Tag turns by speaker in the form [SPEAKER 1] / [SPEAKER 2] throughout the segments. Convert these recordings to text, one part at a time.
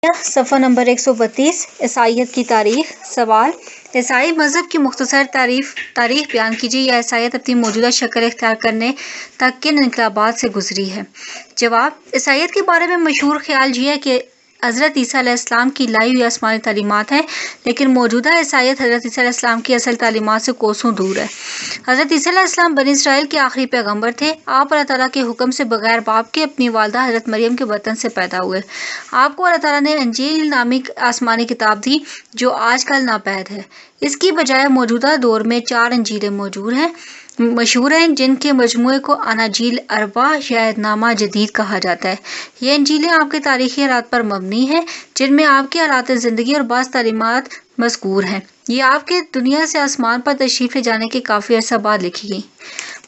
[SPEAKER 1] صفحہ نمبر 132 عیسائیت کی تاریخ۔ سوال: عیسائی مذہب کی مختصر تاریخ بیان کیجیے، یا عیسائیت اپنی موجودہ شکل اختیار کرنے تک کن انقلابات سے گزری ہے؟ جواب: عیسائیت کے بارے میں مشہور خیال یہ ہے کہ حضرت عیسیٰ علیہ السلام کی لائی ہوئی آسمانی تعلیمات ہیں، لیکن موجودہ عیسائیت حضرت عیسیٰ علیہ السلام کی اصل تعلیمات سے کوسوں دور ہے۔ حضرت عیسیٰ علیہ السلام بنی اسرائیل کے آخری پیغمبر تھے۔ آپ اللہ تعالیٰ کے حکم سے بغیر باپ کے اپنی والدہ حضرت مریم کے بطن سے پیدا ہوئے۔ آپ کو اللہ تعالیٰ نے انجیل نامی آسمانی کتاب دی، جو آج کل ناپید ہے۔ اس کی بجائے موجودہ دور میں 4 انجیلیں مشہور ہیں، جن کے مجموعے کو اناجیل اربعہ یا عہد نامہ جدید کہا جاتا ہے۔ یہ انجیلیں آپ کے تاریخی حالات پر مبنی ہیں، جن میں آپ کے حالات زندگی اور بعض تعلیمات مذکور ہیں۔ یہ آپ کے دنیا سے آسمان پر تشریف لے جانے کے کافی عرصہ بعد لکھی گئی۔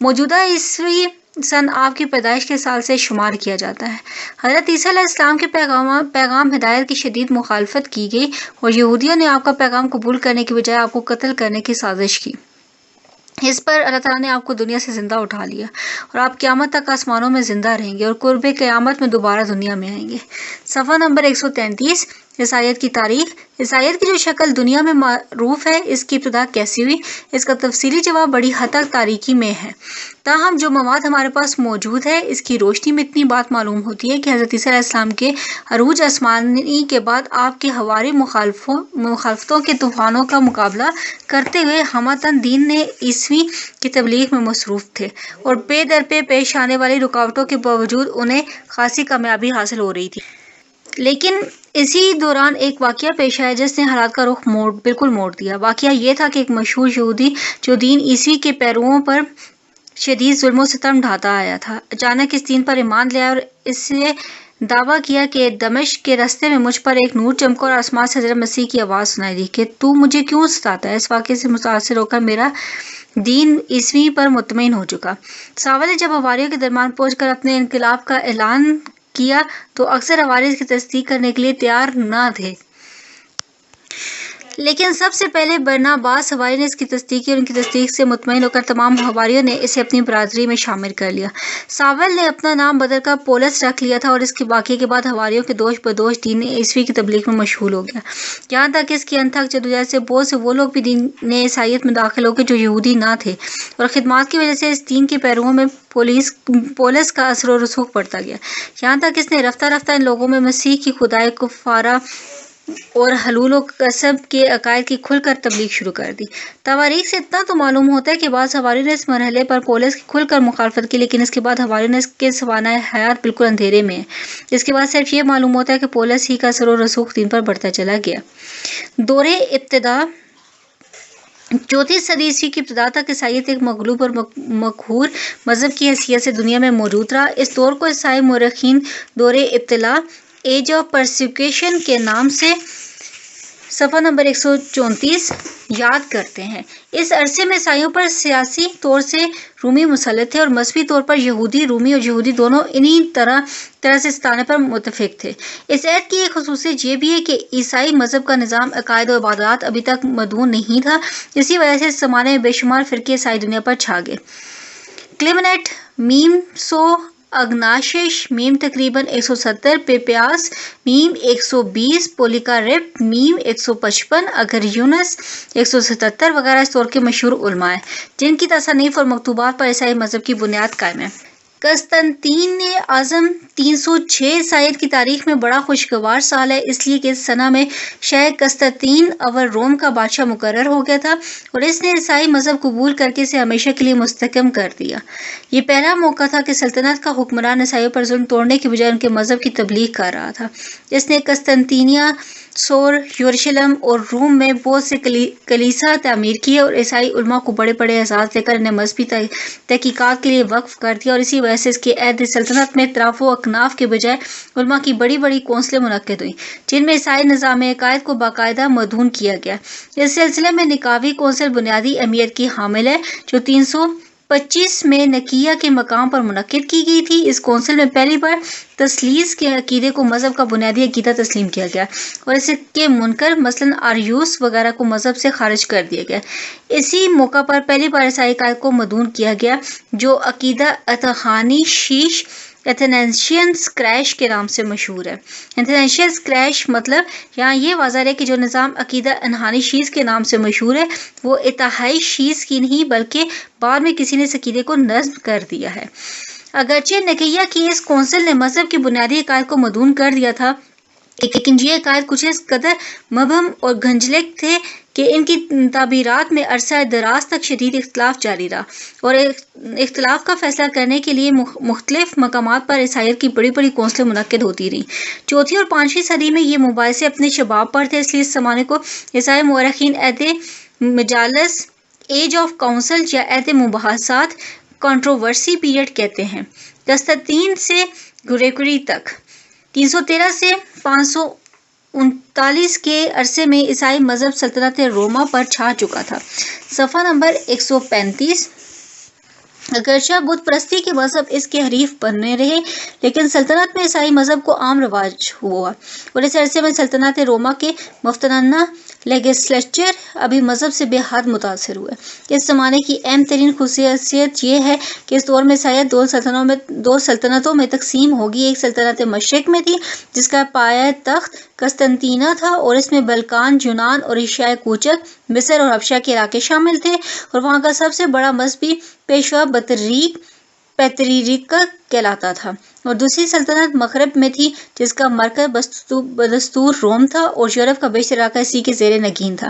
[SPEAKER 1] موجودہ عیسوی سن آپ کی پیدائش کے سال سے شمار کیا جاتا ہے۔ حضرت عیسیٰ علیہ السلام کے پیغام ہدایت کی شدید مخالفت کی گئی، اور یہودیوں نے آپ کا پیغام قبول کرنے کی بجائے آپ کو قتل کرنے کی سازش کی۔ اس پر اللہ تعالیٰ نے آپ کو دنیا سے زندہ اٹھا لیا، اور آپ قیامت تک آسمانوں میں زندہ رہیں گے اور قرب قیامت میں دوبارہ دنیا میں آئیں گے۔ صفحہ نمبر 133 عیسائیت کی تاریخ۔ عیسائیت کی جو شکل دنیا میں معروف ہے، اس کی ابتدا کیسی ہوئی؟ اس کا تفصیلی جواب بڑی حد تک تاریکی میں ہے۔ تاہم جو مواد ہمارے پاس موجود ہے، اس کی روشنی میں اتنی بات معلوم ہوتی ہے کہ حضرت عیسیٰ علیہ السلام کے عروج آسمانی کے بعد آپ کے حواری مخالفتوں کے طوفانوں کا مقابلہ کرتے ہوئے ہمہ دین نے عیسوی کی تبلیغ میں مصروف تھے، اور پے در پے پیش آنے والی رکاوٹوں کے باوجود انہیں خاصی کامیابی حاصل ہو رہی تھی۔ لیکن اسی دوران ایک واقعہ پیش آیا جس نے حالات کا رخ بالکل موڑ دیا۔ واقعہ یہ تھا کہ ایک مشہور یہودی جو دین عیسوی کے پیرووں پر شدید ظلم و ستم ڈھاتا آیا تھا، اچانک اس دین پر ایمان لے آیا اور اس سے دعویٰ کیا کہ دمشق کے راستے میں مجھ پر ایک نور چمکا اور آسمان سے حضرت مسیح کی آواز سنائی دی کہ تو مجھے کیوں ستاتا ہے؟ اس واقعے سے متاثر ہو کر میرا دین عیسوی پر مطمئن ہو چکا۔ ساول نے جب حواریوں کے درمیان پہنچ کر اپنے انقلاب کا اعلان کیا تو اکثر حواری اس کی تصدیق کرنے کے لیے تیار نہ تھے، لیکن سب سے پہلے برناباس حواری نے اس کی تصدیق کی، اور ان کی تصدیق سے مطمئن ہو کر تمام حواریوں نے اسے اپنی برادری میں شامل کر لیا۔ ساول نے اپنا نام بدل کر پولس رکھ لیا تھا، اور اس کے واقعے کے بعد حواریوں کے دوش بدوش دین عیسوی کی تبلیغ میں مشغول ہو گیا، یہاں تک کہ اس کی انتھک جدوجہد سے بہت سے وہ لوگ بھی دین عیسائیت میں داخل ہو گئے جو یہودی نہ تھے، اور خدمات کی وجہ سے اس دین کے پیرووں میں پولس کا اثر و رسوخ بڑھتا گیا، یہاں تک اس نے رفتہ رفتہ ان لوگوں میں مسیح کی خدائے کفارہ اور حلول و قصب کے عقائد کی کھل کر تبلیغ شروع کر دی۔ تواریخ سے اتنا تو معلوم ہوتا ہے کہ بعض حواریوں نے اس مرحلے پر پولس کی کھل کر مخالفت کی، لیکن اس کے بعد حواریوں نے اس کے سوانح حیات بالکل اندھیرے میں ہے۔ اس کے بعد صرف یہ معلوم ہوتا ہے کہ پولس ہی کا اثر و رسوخ دین پر بڑھتا چلا گیا۔ دور ابتدا 4 صدی عیسوی کی ابتدا تک عیسائیت ایک مغلوب اور مقہور مذہب کی حیثیت سے دنیا میں موجود رہا۔ اس دور کو عیسائی مورخین دور ابتلا، ایج آف پرسیکیوشن کے نام سے صفحہ نمبر 134 یاد کرتے ہیں۔ اس عرصے میں عیسائیوں پر سیاسی طور سے رومی مسلط تھے، اور مذہبی طور پر یہودی، رومی اور یہودی دونوں انہی طرح سے ستانے پر متفق تھے۔ اس عہد کی ایک خصوصیت یہ بھی ہے کہ عیسائی مذہب کا نظام عقائد و عبادات ابھی تک مدون نہیں تھا، اسی وجہ سے اس زمانے میں بے شمار فرقے عیسائی دنیا پر چھا گئے۔ کلیمنٹ اگناشیش تقریباً 170، پیپیاس 120، پولیکارپ 155، اگریونس 177 وغیرہ اس دور کے مشہور علماء ہیں، جن کی تصانیف اور مکتوبات پر عیسائی مذہب کی بنیاد قائم ہے۔ قسطنطین اعظم 306 عیسائیت کی تاریخ میں بڑا خوشگوار سال ہے، اس لیے کہ اس سنہ میں شاہ قسطنطین اول روم کا بادشاہ مقرر ہو گیا تھا، اور اس نے عیسائی مذہب قبول کر کے اسے ہمیشہ کے لیے مستحکم کر دیا۔ یہ پہلا موقع تھا کہ سلطنت کا حکمران عیسائیوں پر ظلم توڑنے کی بجائے ان کے مذہب کی تبلیغ کر رہا تھا۔ اس نے قسطنطینیہ، سور، یروشلم اور روم میں بہت سے کلیسا تعمیر کیے، اور عیسائی علماء کو بڑے بڑے اعزاز دے کر انہیں مذہبی تحقیقات کے لیے وقف کر دیا، اور اسی وجہ سے اس کے عہد سلطنت میں اطراف و اکناف کے بجائے علماء کی بڑی بڑی کونسلیں منعقد ہوئیں، جن میں عیسائی نظام عقائد کو باقاعدہ مدون کیا گیا۔ اس سلسلے میں نکاوی کونسل بنیادی اہمیت کی حامل ہے، جو 325 میں نکیہ کے مقام پر منعقد کی گئی تھی۔ اس کونسل میں پہلی بار تثلیث کے عقیدے کو مذہب کا بنیادی عقیدہ تسلیم کیا گیا، اور اس کے منکر مثلاً آریوس وغیرہ کو مذہب سے خارج کر دیا گیا۔ اسی موقع پر پہلی بار عیسائی عقائد کو مدون کیا گیا، جو عقیدہ اتخانی شیش ایتھنیشین کریش کے نام سے مشہور ہے۔ ایتھنیشین کریش مطلب یہاں یہ واضح ہے کہ جو نظام عقیدہ انہانی شیز کے نام سے مشہور ہے وہ اتحائی شیز کی نہیں بلکہ بعد میں کسی نے اس عقیدے کو نظم کر دیا ہے۔ اگرچہ نکیہ کی اس کونسل نے مذہب کے بنیادی عقائد کو مدون کر دیا تھا، لیکن یہ عقائد کچھ اس قدر مبہم اور گھنجلک تھے کہ ان کی تعبیرات میں عرصہ دراز تک شدید اختلاف جاری رہا، اور اختلاف کا فیصلہ کرنے کے لیے مختلف مقامات پر عیسائیت کی بڑی بڑی کونسلیں منعقد ہوتی رہیں۔ چوتھی اور پانچویں صدی میں یہ مباحثے اپنے شباب پر تھے، اس لیے اس زمانے کو عیسائی مورخین عہد مجالس، ایج آف کاؤنسل یا عہد مباحثات، کنٹروورسی پیریڈ کہتے ہیں۔ قسطنطین سے گریگوری تک 313 سے 539 کے عرصے میں عیسائی مذہب سلطنت روما پر چھا چکا تھا۔ صفحہ نمبر 135۔ اگرچہ بت پرستی کے مذہب اس کے حریف بنے رہے، لیکن سلطنت میں عیسائی مذہب کو عام رواج ہوا، اور اس عرصے میں سلطنت روما کے مفتنانہ لیجسلیچر ابھی مذہب سے بے حد متاثر ہوئے۔ اس زمانے کی اہم ترین خصوصیت یہ ہے کہ اس دور میں عیسائیت دو سلطنتوں میں تقسیم ہوگی۔ ایک سلطنت مشرق میں تھی جس کا پایہ تخت قسطنطینیہ تھا، اور اس میں بلقان، یونان اور ایشیائے کوچک مصر اور حبشہ کے علاقے شامل تھے، اور وہاں کا سب سے بڑا مذہبی پیشوا پیتریرکا کہلاتا تھا۔ اور دوسری سلطنت مغرب میں تھی جس کا مرکز بدستور روم تھا، اور یورپ کا بیشتر علاقہ اسی کے زیر نگین تھا،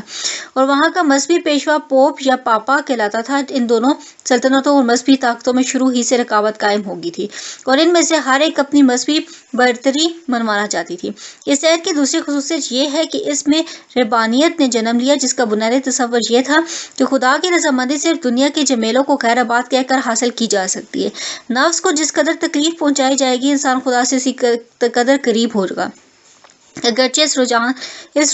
[SPEAKER 1] اور وہاں کا مذہبی پیشوا پوپ یا پاپا کہلاتا تھا۔ ان دونوں سلطنتوں اور مذہبی طاقتوں میں شروع ہی سے رکاوٹ قائم ہو گئی تھی، اور ان میں سے ہر ایک اپنی مذہبی برتری منوانا چاہتی تھی۔ اس عہد کی دوسری خصوصیت یہ ہے کہ اس میں ربانیت نے جنم لیا، جس کا بنیادی تصور یہ تھا کہ خدا کی رضامندی صرف دنیا کے جمیلوں کو خیر آباد کہہ کر حاصل کی جا سکتی ہے۔ نفس کو جس قدر تکلیف پہنچائی جائے گی، انسان خدا سے اسی قدر قریب ہوگا۔ اگرچہ اس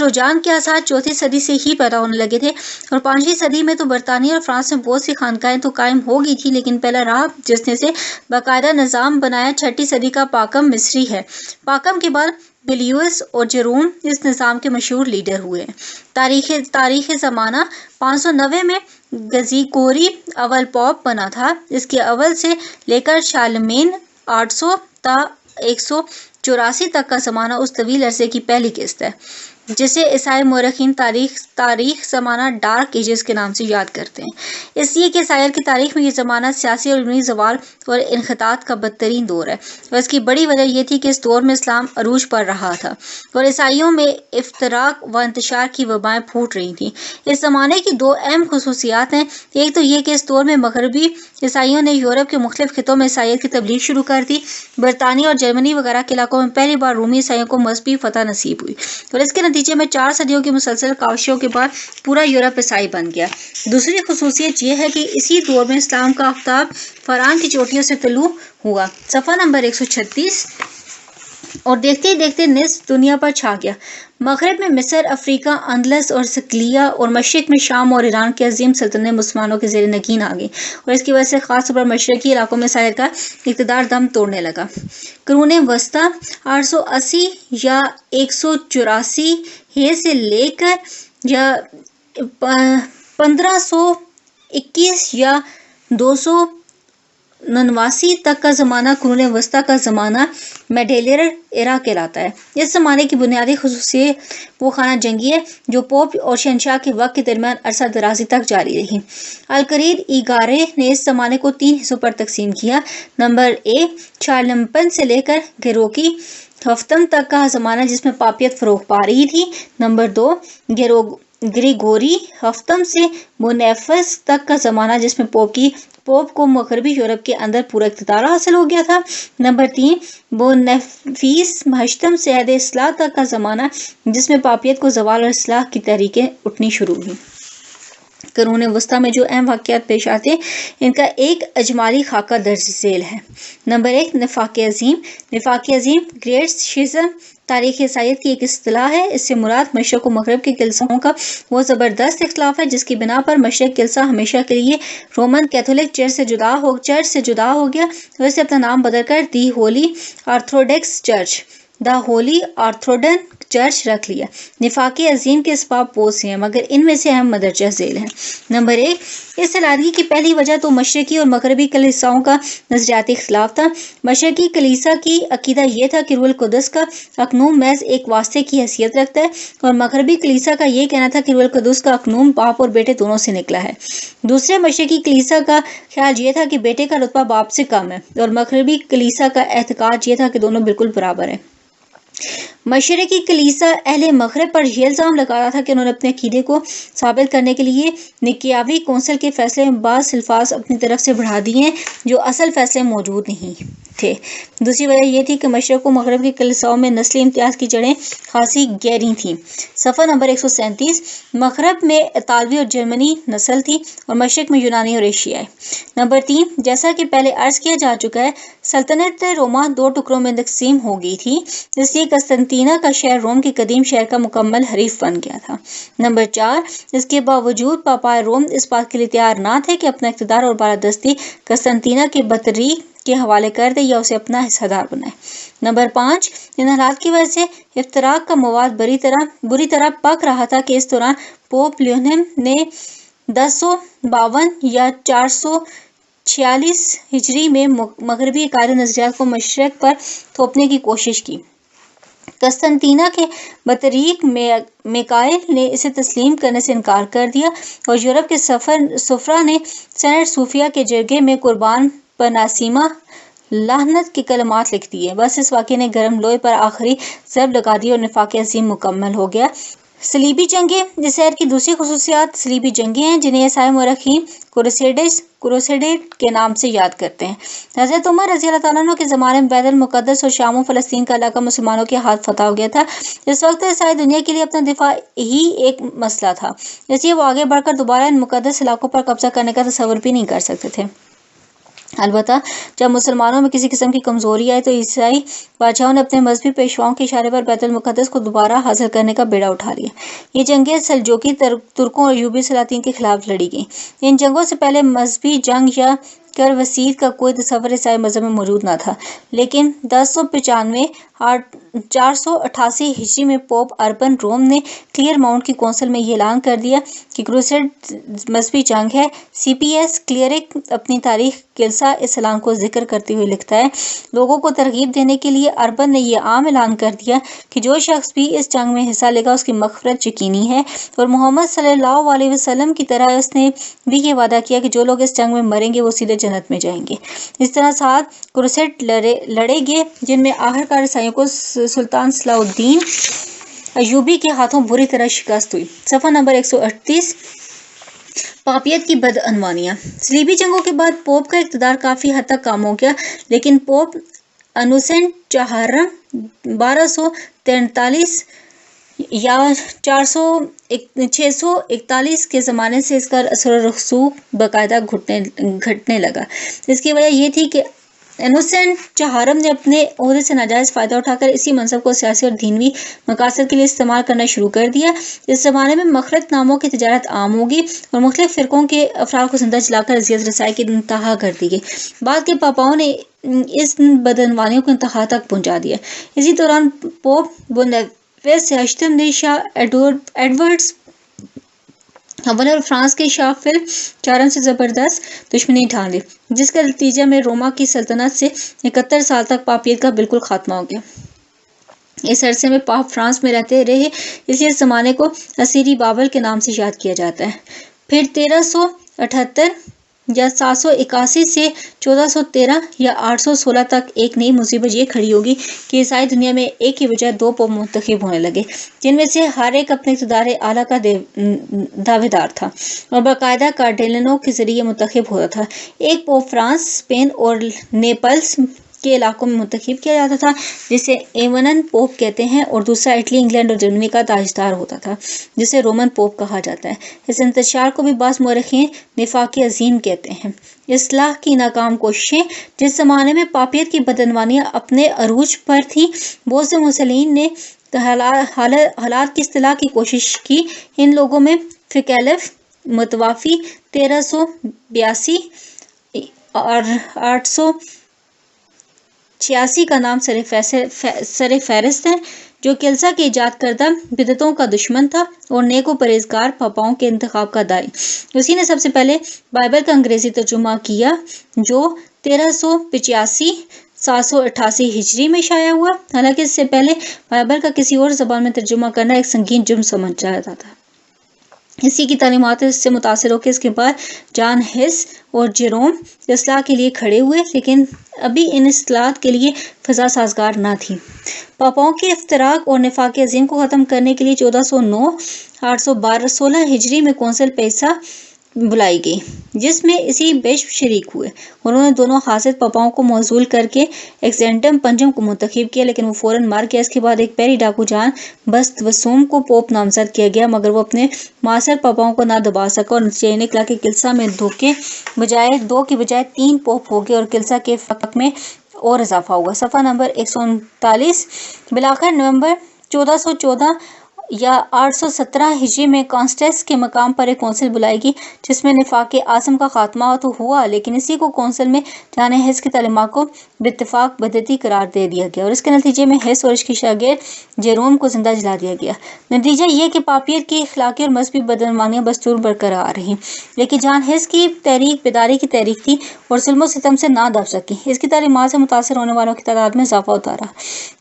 [SPEAKER 1] رجحان کے آثار چوتھی صدی سے ہی پیدا ہونے لگے تھے، اور پانچویں صدی میں تو برطانیہ اور فرانس میں بہت سی خانقاہیں تو قائم ہو گئی تھی، لیکن پہلا راہب جس نے سے باقاعدہ نظام بنایا چھٹی صدی کا پاکم مصری ہے۔ پاکم کے بعد بلیوس اور جیروم اس نظام کے مشہور لیڈر ہوئے ہیں۔ تاریخ زمانہ 590 میں گزیگوری اول پوپ بنا تھا۔ اس کے اول سے لے کر شارلمین 800 تا 184 تک کا زمانہ اس طویل عرصے کی پہلی قسط ہے، جسے عیسائی مورخین تاریخ زمانہ ڈارک ایجز کے نام سے یاد کرتے ہیں، اس لیے کہ عیسائیت کی تاریخ میں یہ زمانہ سیاسی اور علمی زوال اور انحطاط کا بدترین دور ہے، اور اس کی بڑی وجہ یہ تھی کہ اس دور میں اسلام عروج پر رہا تھا اور عیسائیوں میں افتراق و انتشار کی وبائیں پھوٹ رہی تھیں۔ اس زمانے کی دو اہم خصوصیات ہیں، ایک تو یہ کہ اس دور میں مغربی عیسائیوں نے یورپ کے مختلف خطوں میں عیسائیت کی تبلیغ شروع کر دی۔ برطانیہ اور جرمنی وغیرہ کے علاقوں میں پہلی بار رومی عیسائیوں کو مذہبی فتح نصیب ہوئی، اور اس کے نتیجے میں 4 صدیوں کی مسلسل کاوشوں کے بعد پورا یورپ عیسائی بن گیا۔ دوسری خصوصیت یہ ہے کہ اسی دور میں اسلام کا آفتاب فاران کی چوٹیوں سے طلوع ہوا۔ صفحہ نمبر 136۔ اور دیکھتے ہی دیکھتے نصف دنیا پر چھا گیا۔ مغرب میں مصر، افریقہ، اندلس اور سکلیہ، اور مشرق میں شام اور ایران کی عظیم سلطنتیں مسلمانوں کے زیر نگین آ گئیں، اور اس کی وجہ سے خاص طور پر مشرقی علاقوں میں عیسائیت کا اقتدار دم توڑنے لگا۔ قرون وسطی 880 یا 184 سے لے کر یا 1521 یا 289 تک کا زمانہ قرون وسطی کا زمانہ میڈیلر ایرا کہلاتا ہے۔ اس زمانے کی بنیادی خصوصیت وہ خانہ جنگی ہے جو پوپ اور شہنشاہ کے وقت کے درمیان عرصہ درازی تک جاری رہی۔ الکرید ایگارے نے اس زمانے کو 3 حصوں پر تقسیم کیا۔ نمبر 1 شارلمپن سے لے کر گیروکی ہفتم تک کا زمانہ جس میں پاپیت فروغ پا رہی تھی۔ نمبر 2 گریگوری ہفتم سے بونیفس تک کا زمانہ جس میں پوپ کو مغربی یورپ کے اندر پورا اقتدار حاصل ہو گیا تھا۔ نمبر 3 بونیفیس ہشتم سے عہد اصلاح تک کا زمانہ جس میں پاپیت کو زوال اور اصلاح کی تحریکیں اٹھنی شروع ہوئیں۔ قرون وسطی میں جو اہم واقعات پیش آتے ہیں ان کا ایک اجمالی خاکہ درج ذیل ہے۔ نمبر 1 نفاق عظیم۔ نفاق عظیم گریٹ شیزم تاریخ عیسائیت کی ایک اصطلاح ہے۔ اس سے مراد مشرق و مغرب کے کلیساؤں کا وہ زبردست اختلاف ہے جس کی بنا پر مشرق کلیسا ہمیشہ کے لیے رومن کیتھولک چرچ سے جدا ہو گیا اور اسے اپنا نام بدل کر دی ہولی آرتھوڈکس چرچ چرچ رکھ لیا۔ نفاق عظیم کے اسباب بہت سے ہیں مگر ان میں سے اہم مدرجہ ذیل ہیں۔ نمبر 1، اس علیحدگی کی پہلی وجہ تو مشرقی اور مغربی کلیساؤں کا نظریاتی اختلاف تھا۔ مشرقی کلیسا کی عقیدہ یہ تھا کہ روح القدس کا اقنوم محض ایک واسطے کی حیثیت رکھتا ہے، اور مغربی کلیسا کا یہ کہنا تھا کہ روح القدس کا اقنوم باپ اور بیٹے دونوں سے نکلا ہے۔ دوسرے مشرقی کلیسا کا خیال یہ تھا کہ بیٹے کا رتبہ باپ سے کم ہے، اور مغربی کلیسا کا اعتقاد یہ تھا کہ دونوں بالکل برابر ہیں۔ مشرقی کلیسا اہل مغرب پر یہ الزام لگاتا تھا کہ انہوں نے اپنے عقیدے کو ثابت کرنے کے لیے نکیاوی کونسل کے فیصلے میں بعض الفاظ اپنی طرف سے بڑھا دیے ہیں جو اصل فیصلے میں موجود نہیں تھے۔ دوسری وجہ یہ تھی کہ مشرق و مغرب کی کلیساؤں میں نسلی امتیاز کی جڑیں خاصی گہری تھیں۔ صفحہ نمبر 137، مغرب میں اطالوی اور جرمنی نسل تھی اور مشرق میں یونانی اور ایشیائی۔ نمبر 3، جیسا کہ پہلے عرض کیا جا چکا ہے، سلطنت روما 2 ٹکڑوں میں تقسیم ہو گئی تھی، اس لیے قسطنطینیہ کا شہر روم کے قدیم شہر کا مکمل حریف بن گیا تھا۔ نمبر 4، اس کے باوجود پاپائے روم اس بات کے لیے تیار نہ تھے کہ اپنا اقتدار اور بالادستی قسطنطینیہ کے بطریق کے حوالے کر دے یا اسے اپنا حصہ دار بنائے۔ نمبر 5، ان حالات کی وجہ سے افتراق کا مواد بری طرح پک رہا تھا کہ اس دوران پوپ لیونیم نے 1052 یا 446 ہجری میں مغربی عقائد و نظریات کو مشرق پر تھوپنے کی کوشش کی۔ قسطنطینیہ کے بطریق میکائل نے اسے تسلیم کرنے سے انکار کر دیا، اور یورپ کے سفراء نے سینٹ صوفیہ کے جرگے میں قربان بناسیمہ لعنت کے کلمات لکھ دیے۔ بس اس واقعے نے گرم لوہے پر آخری ضرب لگا دی اور نفاق عظیم مکمل ہو گیا۔ صلیبی جنگیں، اس عہد کی دوسری خصوصیات صلیبی جنگیں ہیں جنہیں عیسائی مورخین کروسیڈز کے نام سے یاد کرتے ہیں۔ حضرت عمر رضی اللہ تعالیٰ عنہ کے زمانے میں بیت المقدس اور شام و فلسطین کا علاقہ مسلمانوں کے ہاتھ فتح ہو گیا تھا۔ اس وقت عیسائی دنیا کے لیے اپنا دفاع ہی ایک مسئلہ تھا، اس لیے وہ آگے بڑھ کر دوبارہ ان مقدس علاقوں پر قبضہ کرنے کا تصور بھی نہیں کر سکتے تھے۔ البتہ جب مسلمانوں میں کسی قسم کی کمزوری آئی تو عیسائی بادشاہوں نے اپنے مذہبی پیشواؤں کے اشارے پر بیت المقدس کو دوبارہ حاصل کرنے کا بیڑا اٹھا لیا۔ یہ جنگیں سلجوقی ترکوں اور ایوبی سلاطین کے خلاف لڑی گئیں۔ ان جنگوں سے پہلے مذہبی جنگ یا کروسید کا کوئی تصور عیسائی مذہب میں موجود نہ تھا، لیکن 1095 488 ہجری میں پوپ اربن روم نے کلیئر ماؤنٹ کی کونسل میں یہ اعلان کر دیا کہ کروسیڈ مذہبی جنگ ہے۔ سی پی ایس کلیرک اپنی تاریخ کلسا اس اعلان کو ذکر کرتے ہوئے لکھتا ہے، لوگوں کو ترغیب دینے کے لیے اربن نے یہ عام اعلان کر دیا کہ جو شخص بھی اس جنگ میں حصہ لے گا اس کی مغفرت یقینی ہے، اور محمد صلی اللہ علیہ وسلم کی طرح اس نے بھی یہ وعدہ کیا کہ جو لوگ اس جنگ میں مریں گے وہ سیدھے جنت میں جائیں گے۔ اس طرح 7 کروسیڈ لڑے گئے جن میں آخرکار عیسائیوں کو سلطان صلاح الدین ایوبی کے ہاتھوں بری طرح شکست ہوئی۔ صفحہ نمبر 138، پاپیت کی بدعنوانیاں۔ صلیبی جنگوں کے بعد پوپ کا اقتدار کافی حد تک کم ہو گیا، لیکن پوپ انوسنٹ چہارم 1243 یا 641 کے زمانے سے اس کا اثر و رسوخ باقاعدہ گھٹنے لگا۔ اس کی وجہ یہ تھی کہ انوسنٹ چہارم نے اپنے عہدے سے ناجائز فائدہ اٹھا کر اسی منصب کو سیاسی اور دینوی مقاصد کے لیے استعمال کرنا شروع کر دیا۔ اس زمانے میں مخرط ناموں کی تجارت عام ہوگی اور مختلف فرقوں کے افراد کو زندہ جلا کر اذیت رسائی کی انتہا کر دی گئی۔ بعد کے پاپاؤں نے اس بدعنوانیوں کو انتہا تک پہنچا دیا۔ اسی دوران پوپ بونیفیس ہشتم نے شاہ ایڈورڈز اول اور فرانس کے شاہ فلپ چہارم سے زبردست دشمنی ٹھان لی، جس کا نتیجہ میں روما کی سلطنت سے 71 سال تک پاپیت کا بالکل خاتمہ ہو گیا۔ اس عرصے میں پاپ فرانس میں رہتے رہے، اس لیے اس زمانے کو اسیری بابل کے نام سے یاد کیا جاتا ہے۔ پھر 1378 یا 781 سے 1413 یا 816 تک ایک نئی مصیبت یہ کھڑی ہوگی کہ عیسائی دنیا میں ایک کی بجائے 2 پوپ منتخب ہونے لگے، جن میں سے ہر ایک اپنے اقتدار اعلیٰ کا دعوے دار تھا اور باقاعدہ کارڈینلوں کے ذریعے منتخب ہوتا تھا۔ ایک پوپ فرانس، اسپین اور نیپلز کے علاقوں میں منتخب کیا جاتا تھا، جسے ایونن پوپ کہتے ہیں، اور دوسرا اٹلی، انگلینڈ اور جرمنی کا تاجدار ہوتا تھا، جسے رومن پوپ کہا جاتا ہے۔ اس انتشار کو بھی بعض مورخین نفاق عظیم کہتے ہیں۔ اصلاح کی ناکام کوششیں۔ جس زمانے میں پاپیت کی بدعنوانیاں اپنے عروج پر تھیں، بہت سے مسلمین نے حالات کی اصلاح کی کوشش کی۔ ان لوگوں میں فکیلف متوفی 1382 اور 886 کا نام سر فہرست ہے۔ جو کلسا کے ایجاد کردہ بدعتوں کا دشمن تھا اور نیک و پرہیزگار پاپاؤں کے انتخاب کا داعی۔ اسی نے سب سے پہلے بائبل کا انگریزی ترجمہ کیا جو 1385 788 ہجری میں شائع ہوا، حالانکہ اس سے پہلے بائبل کا کسی اور زبان میں ترجمہ کرنا ایک سنگین جرم سمجھا جاتا تھا۔ اسی کی تعلیمات سے متاثر ہو کے اس کے بعد جان ہس اور جیروم اصلاح کے لیے کھڑے ہوئے، لیکن ابھی ان اصلاحات کے لیے فضا سازگار نہ تھی۔ پاپاؤں کے افتراق اور نفاق عظیم کو ختم کرنے کے لیے 1409 816 ہجری میں کونسل پیسا بلائی گئی، جس میں اسی بیشپ شریک ہوئے۔ انہوں نے دونوں حاسد پاپاؤں کو معزول کر کے ایکسینٹم پنجم کو منتخب کیا، لیکن وہ فوراً مار گیا۔ اس کے بعد ایک پیری ڈاکو جان بست وسوم کو پوپ نامزد کیا گیا، مگر وہ اپنے معاصر پاپاؤں کو نہ دبا سکا اور نتیجہ یہ نکلا کہ کلسا میں 2 کی بجائے 3 پوپ ہو گئے اور کلسا کے فق میں اور اضافہ ہوا۔ صفحہ نمبر 139۔ بالآخر نومبر 1414 یا 817 ہجری میں کانسٹنس کے مقام پر ایک کونسل بلائی گئی، جس میں نفاق اعظم کا خاتمہ تو ہوا، لیکن اسی کو کونسل میں جان ہس کی تعلیمات کو باتفاق بدعتی قرار دے دیا گیا اور اس کے نتیجے میں ہس اور اس کی شاگرد جیروم کو زندہ جلا دیا گیا۔ نتیجہ یہ کہ پاپیت کی اخلاقی اور مذہبی بدعنوانیاں بستور برقرار رہیں، لیکن جان ہس کی تحریک بیداری کی تحریک تھی اور ظلم و ستم سے نہ دب سکی۔ اس کی تعلیمات سے متاثر ہونے والوں کی تعداد میں اضافہ ہوتا رہا،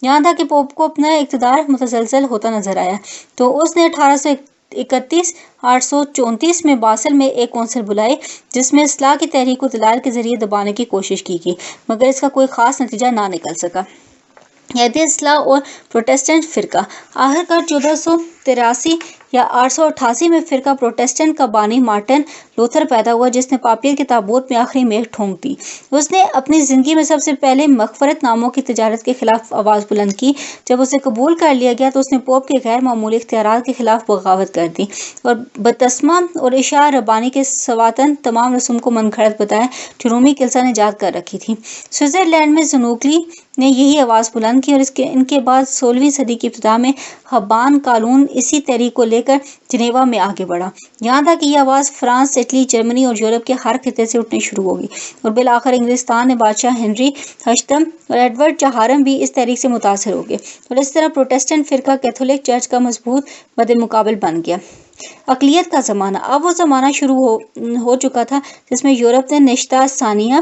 [SPEAKER 1] یہاں تک کہ پوپ کو اپنا اقتدار متزلزل ہوتا نظر آیا، تو اس نے 1831 834 میں باسل میں ایک کونسل بلائی، جس میں اصلاح کی تحریک کو دلائل کے ذریعے دبانے کی کوشش کی گئی، مگر اس کا کوئی خاص نتیجہ نہ نکل سکا۔ عہد اصلاح اور پروٹسٹنٹ فرقہ۔ آخرکار 1483 یا 888 میں فرقہ پروٹسٹنٹ کا بانی مارٹن لوتھر پیدا ہوا، جس نے پاپیت کے تابوت میں آخری میخ ٹھونک دی۔ اس نے اپنی زندگی میں سب سے پہلے مغفرت ناموں کی تجارت کے خلاف آواز بلند کی۔ جب اسے قبول کر لیا گیا تو اس نے پوپ کے غیر معمولی اختیارات کے خلاف بغاوت کر دی اور بپتسمہ اور اشاع ربانی کے سواتاً تمام رسوم کو منگھڑت بتایا جو رومی کلیسا نے ایجاد کر رکھی تھی۔ سوئٹزرلینڈ میں زنوگلی نے یہی آواز بلند کی اور ان کے بعد 16ویں صدی کی ابتدا میں ہبان کالون اسی تحریک کو لے کر جنیوا میں آگے بڑھا، یہاں تک کہ یہ آواز فرانس، اٹلی، جرمنی اور یورپ کے ہر خطے سے اٹھنی شروع ہوگی اور بالآخر انگلستان میں بادشاہ ہنری ہشتم اور ایڈورڈ چہارم بھی اس تحریک سے متاثر ہو گئے اور اس طرح پروٹسٹنٹ فرقہ کیتھولک چرچ کا مضبوط مد مقابل بن گیا۔ اقلیت کا زمانہ۔ اب وہ زمانہ شروع ہو چکا تھا جس میں یورپ نے نشستہ ثانیہ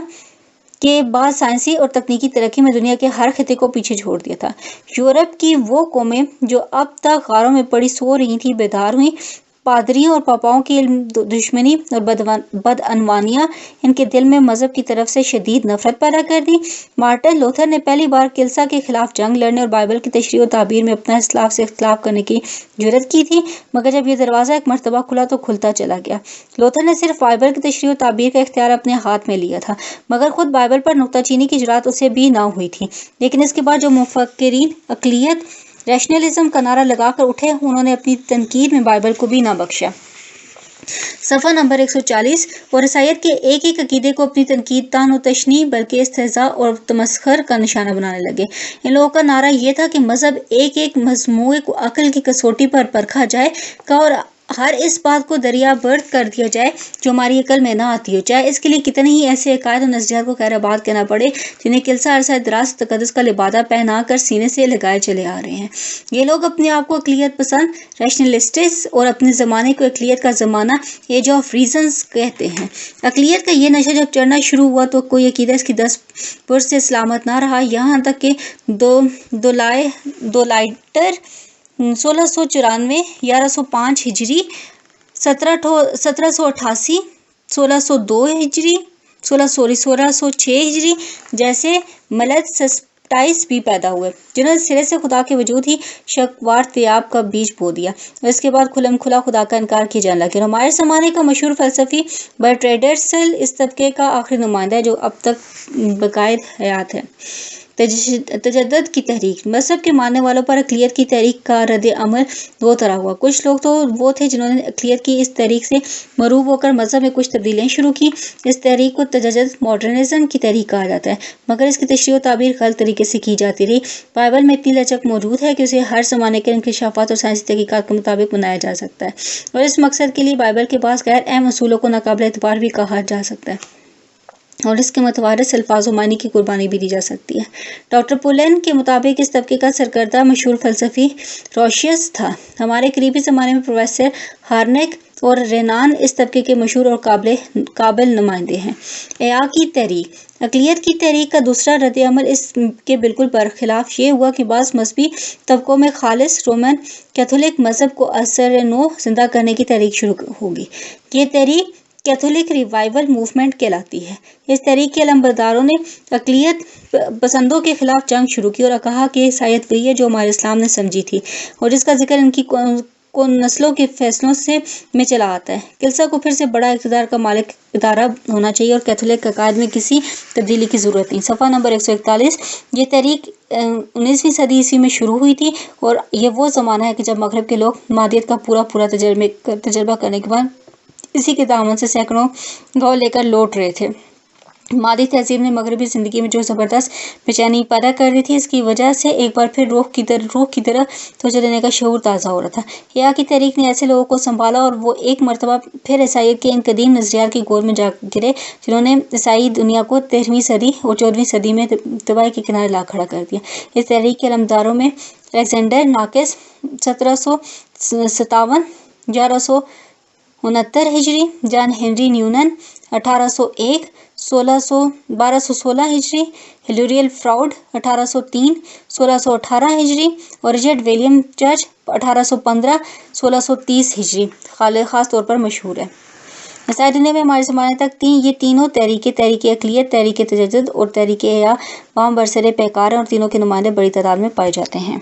[SPEAKER 1] کے بعد سائنسی اور تکنیکی ترقی میں دنیا کے ہر خطے کو پیچھے چھوڑ دیا تھا۔ یورپ کی وہ قومیں جو اب تک غاروں میں پڑی سو رہی تھیں بیدار ہوئیں۔ پادریوں اور پاپاؤں کی علم دشمنی اور بدعنوانیاں ان کے دل میں مذہب کی طرف سے شدید نفرت پیدا کر دی۔ مارٹن لوتھر نے پہلی بار کلیسا کے خلاف جنگ لڑنے اور بائبل کی تشریح و تعبیر میں اپنا اسلاف سے اختلاف کرنے کی جرات کی تھی، مگر جب یہ دروازہ ایک مرتبہ کھلا تو کھلتا چلا گیا۔ لوتھر نے صرف بائبل کی تشریح و تعبیر کا اختیار اپنے ہاتھ میں لیا تھا، مگر خود بائبل پر نکتہ چینی کی جرات اسے بھی نہ ہوئی تھی۔ لیکن اس کے بعد جو مفکرین اقلیت ریشنلزم کا نعرہ لگا کر اٹھے، انہوں نے اپنی تنقید میں بائبل کو بھی نہ بخشا۔ صفحہ نمبر 140۔ اور عیسائیت کے ایک ایک عقیدے کو اپنی تنقید طعن و تشنیع بلکہ استہزاء اور تمسخر کا نشانہ بنانے لگے۔ ان لوگوں کا نعرہ یہ تھا کہ مذہب ایک ایک مجموعے کو عقل کی کسوٹی پر پرکھا جائے گا اور ہر اس بات کو دریا برد کر دیا جائے جو ہماری عقل میں نہ آتی ہو، چاہے اس کے لیے کتنے ہی ایسے عقائد و نظریات کو خیر آباد کرنا پڑے جنہیں کلیسا عرصہ دراز تقدس کا لبادہ پہنا کر سینے سے لگائے چلے آ رہے ہیں۔ یہ لوگ اپنے آپ کو اقلیت پسند ریشنلسٹس اور اپنے زمانے کو اقلیت کا زمانہ ایج آف ریزنز کہتے ہیں۔ اقلیت کا یہ نشہ جب چڑھنا شروع ہوا تو کوئی عقیدہ اس کی دست برد سے سلامت نہ رہا، یہاں تک کہ دولائٹر 1694 1105 ہجری، 1788 1602 ہجری، 1606 ہجری جیسے ملد سسٹائس بھی پیدا ہوئے، جنہوں نے سرے سے خدا کے وجود ہی شک وارتیاب کا بیج بو دیا اور اس کے بعد کھلم کھلا خدا کا انکار کیے جانے لگے۔ ہمارے زمانے کا مشہور فلسفی برٹراڈ رسل اس طبقے کا آخری نمائندہ ہے جو اب تک بقائد حیات ہے۔ تجدد کی تحریک۔ مذہب کے ماننے والوں پر اقلیت کی تحریک کا رد عمل دو طرح ہوا۔ کچھ لوگ تو وہ تھے جنہوں نے اقلیت کی اس تحریک سے مرعوب ہو کر مذہب میں کچھ تبدیلیاں شروع کی۔ اس تحریک کو تجدد ماڈرنزم کی تحریک کہا جاتا ہے، مگر اس کی تشریح و تعبیر غلط طریقے سے کی جاتی رہی۔ بائبل میں اتنی لچک موجود ہے کہ اسے ہر زمانے کے انکشافات اور سائنسی تحقیقات کے مطابق بنایا جا سکتا ہے اور اس مقصد کے لیے بائبل کے بعض غیر اہم اصولوں کو ناقابل اعتبار بھی کہا جا سکتا ہے۔ اور اس کے متوارث الفاظ و معنی کی قربانی بھی دی جا سکتی ہے۔ ڈاکٹر پولین کے مطابق اس طبقے کا سرکردہ مشہور فلسفی روشیوس تھا۔ ہمارے قریبی زمانے میں پروفیسر ہارنیک اور رینان اس طبقے کے مشہور اور قابل نمائندے ہیں۔ احیا کی تحریک۔ اقلیت کی تحریک کا دوسرا رد عمل اس کے بالکل برخلاف یہ ہوا کہ بعض مذہبی طبقوں میں خالص رومن کیتھولک مذہب کو اثر نو زندہ کرنے کی تحریک شروع ہوگی۔ یہ تحریک کیتھولک ریوائول موومنٹ کہلاتی ہے۔ اس تحریک کے علمبرداروں نے اقلیت پسندوں کے خلاف جنگ شروع کی اور کہا کہ عیسائیت وہی ہے جو ہمارے اسلام نے سمجھی تھی اور جس کا ذکر ان کی نسلوں کے فیصلوں میں چلا آتا ہے۔ کلیسا کو پھر سے بڑا اقتدار کا مالک ادارہ ہونا چاہیے اور کیتھولک عقائد میں کسی تبدیلی کی ضرورت نہیں۔ صفحہ نمبر 141۔ یہ تحریک 19ویں صدی عیسوی میں شروع ہوئی تھی اور یہ وہ زمانہ ہے کہ جب مغرب کے لوگ مادیت کا پورا تجربہ کرنے کے بعد اسی کے دامن سے سینکڑوں گاؤں لے کر لوٹ رہے تھے۔ مادی تہذیب نے مغربی زندگی میں جو زبردست بے چینی پیدا کر دی تھی، اس کی وجہ سے ایک بار پھر روح کی طرف توجہ دینے کا شعور تازہ ہو رہا تھا۔ احیا کی تحریک نے ایسے لوگوں کو سنبھالا اور وہ ایک مرتبہ پھر عیسائیت کے ان قدیم نظریات کی گود میں جا گرے جنہوں نے عیسائی دنیا کو 13ویں صدی اور 14ویں صدی میں تباہی کے کنارے لا کھڑا کر دیا۔ اس تحریک کے علمبرداروں میں الیگزینڈر ناکس 1757 1169 ہجری، جان ہنری نیومن 1801 1216 ہجری، ہلیریل فراؤڈ 1803 1618 ہجری اور رچرڈ ولیم چرچ 1815 1630 ہجری خاص طور پر مشہور ہے۔ عیسائی دنیا میں ہمارے زمانے تک یہ تینوں تحریک اقلیت، تحریک تجدد اور تحریک احیا باہم برسر پیکار ہیں اور تینوں کے نمائندے بڑی تعداد میں پائے جاتے ہیں۔